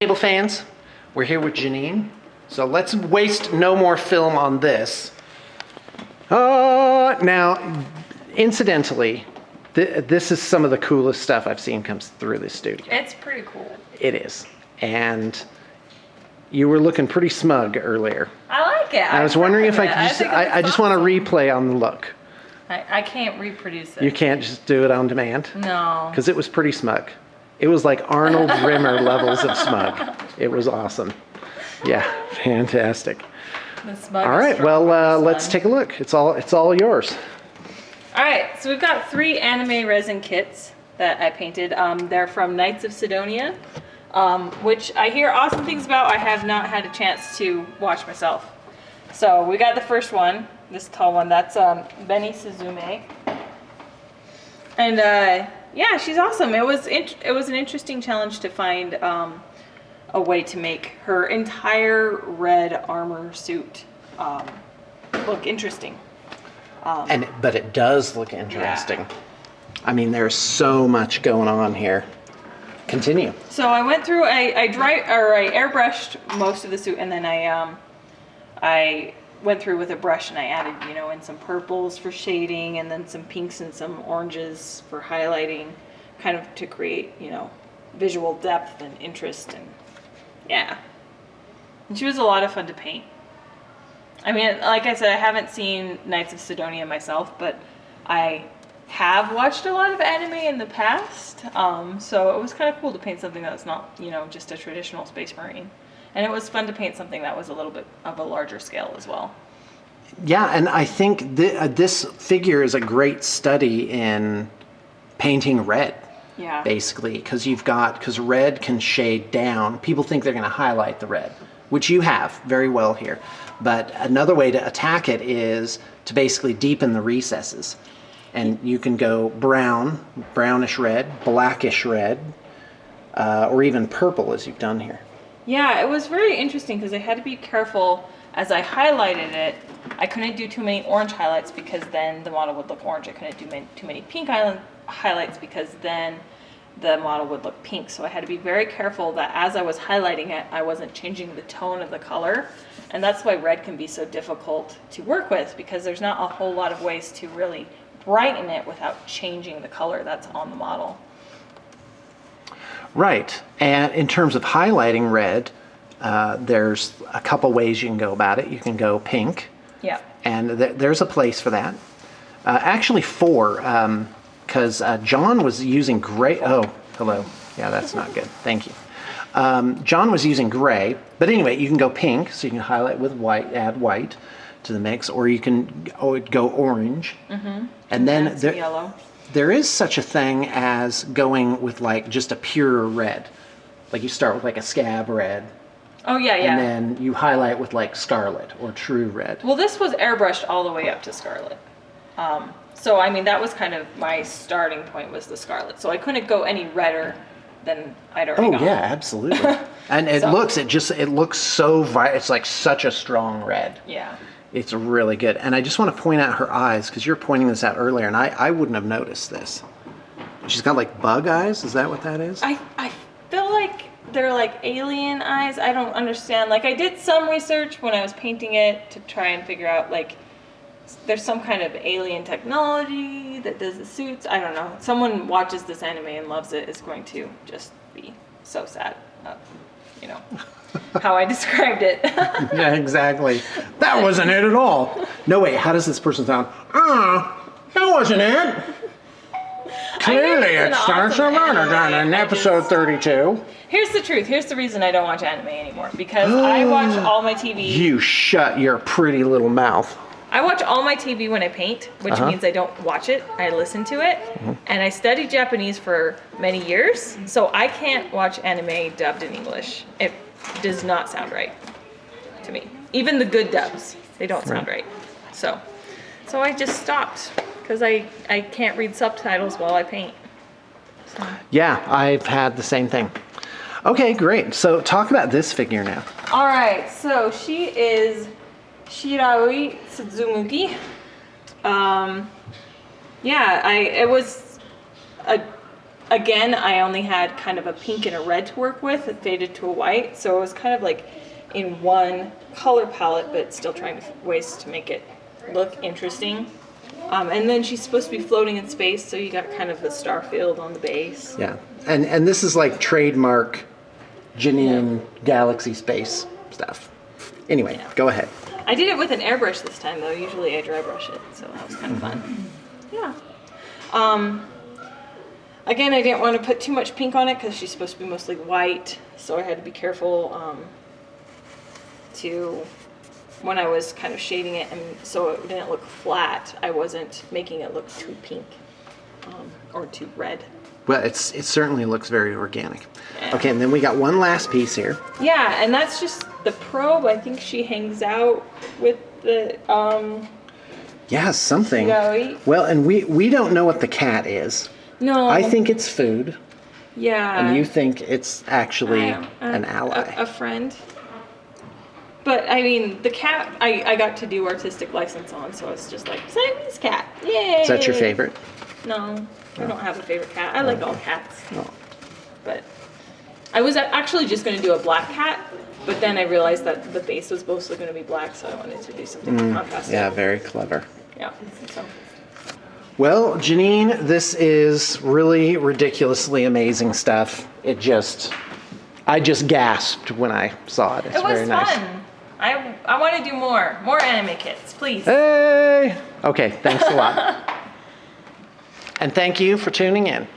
Table fans, we're here with Janine. So let's waste no more film on this. Now, incidentally, this is some of the coolest stuff I've seen comes through this studio. It's pretty cool. It is. And you were looking pretty smug earlier. I like it. I was wondering if I could I just want to replay on the look. I can't reproduce it. You can't just do it on demand? No. Because it was pretty smug. It was like Arnold Rimmer levels of smug. It was awesome. Yeah, fantastic. The smug. All right, well, let's take a look. It's all yours. All right, so we've got 3 anime resin kits that I painted. They're from Knights of Sidonia, which I hear awesome things about. I have not had a chance to watch myself. So we got the first one, this tall one. That's Beni Suzume, and yeah, she's awesome. It was an interesting challenge to find a way to make her entire red armor suit look interesting. But it does look interesting. Yeah. I mean, there's so much going on here. Continue. So I went through, I airbrushed most of the suit, and then I went through with a brush and I added, in some purples for shading, and then some pinks and some oranges for highlighting, kind of to create, visual depth and interest, and yeah. And she was a lot of fun to paint. I mean, like I said, I haven't seen Knights of Sidonia myself, but I have watched a lot of anime in the past, so it was kind of cool to paint something that's not, just a traditional Space Marine. And it was fun to paint something that was a little bit of a larger scale as well. Yeah, and I think this figure is a great study in painting red. Yeah. Basically, because red can shade down. People think they're going to highlight the red, which you have very well here. But another way to attack it is to basically deepen the recesses. And you can go brown, brownish red, blackish red, or even purple as you've done here. Yeah, it was very interesting because I had to be careful as I highlighted it. I couldn't do too many orange highlights because then the model would look orange. I couldn't do too many pink highlights because then the model would look pink. So I had to be very careful that as I was highlighting it, I wasn't changing the tone of the color. And that's why red can be so difficult to work with, because there's not a whole lot of ways to really brighten it without changing the color that's on the model. Right, and in terms of highlighting red, there's a couple ways you can go about it. You can go pink. Yeah. And there's a place for that. Actually 4, because John was using gray. Oh, hello. Yeah, that's not good. Thank you. John was using gray, but anyway, you can go pink, so you can highlight with white, add white to the mix, or you can go orange. Mm-hmm. And then yellow. There is such a thing as going with like just a pure red. Like you start with like a scab red. Oh yeah, yeah. And then you highlight with like scarlet or true red. Well, this was airbrushed all the way up to scarlet. So I mean, that was kind of my starting point, was the scarlet. So I couldn't go any redder than I'd already gone. Oh yeah, absolutely. And it looks so it's like such a strong red. Yeah. It's really good. And I just want to point out her eyes, because you're pointing this out earlier, and I wouldn't have noticed this. She's got like bug eyes. Is that what that is? I feel like they're like alien eyes. I don't understand. Like, I did some research when I was painting it to try and figure out, like, there's some kind of alien technology that does the suits. I don't know. Someone watches this anime and loves it is going to just be so sad. How I described it. Yeah, exactly. That wasn't it at all. No, wait, how does this person sound? That wasn't it. Clearly it starts in episode 32. Here's the truth. Here's the reason I don't watch anime anymore. Because I watch all my TV. You shut your pretty little mouth. I watch all my TV when I paint, which means I don't watch it. I listen to it. And I studied Japanese for many years, so I can't watch anime dubbed in English. It does not sound right to me. Even the good dubs, they don't sound right. So I just stopped because I can't read subtitles while I paint. So. Yeah, I've had the same thing. Okay, great. So talk about this figure now. All right, so she is Shiraoi Tsuzumugi. It was a again, I only had kind of a pink and a red to work with. It faded to a white, so it was kind of like in one color palette, but still trying ways to make it look interesting. And then she's supposed to be floating in space, so you got kind of the star field on the base. Yeah, and this is like trademark Janine Galaxy Space stuff. Anyway, go ahead. I did it with an airbrush this time, though. Usually I dry brush it, so that was kind of fun. Yeah. Again, I didn't want to put too much pink on it because she's supposed to be mostly white, so I had to be careful when I was kind of shading it, and so it didn't look flat, I wasn't making it look too pink or too red. Well, it certainly looks very organic. Yeah. Okay, and then we got one last piece here. Yeah, and that's just the probe. I think she hangs out with the Yeah, something. Joey. Well, and we don't know what the cat is. No. I think it's food, Yeah. and you think it's actually an ally. A friend. But I mean, the cat I got to do artistic license on, so it's just like Siamese cat. Yay! Is that your favorite? No, I don't have a favorite cat. I like all cats. No. But I was actually just going to do a black cat, but then I realized that the base was mostly going to be black, so I wanted to do something contrasting. Yeah, very clever. Yeah. So. Well, Janine, this is really ridiculously amazing stuff. I just gasped when I saw it. It's It was very nice. fun. I want to do more anime kits, please. Hey! Okay, thanks a lot. And thank you for tuning in.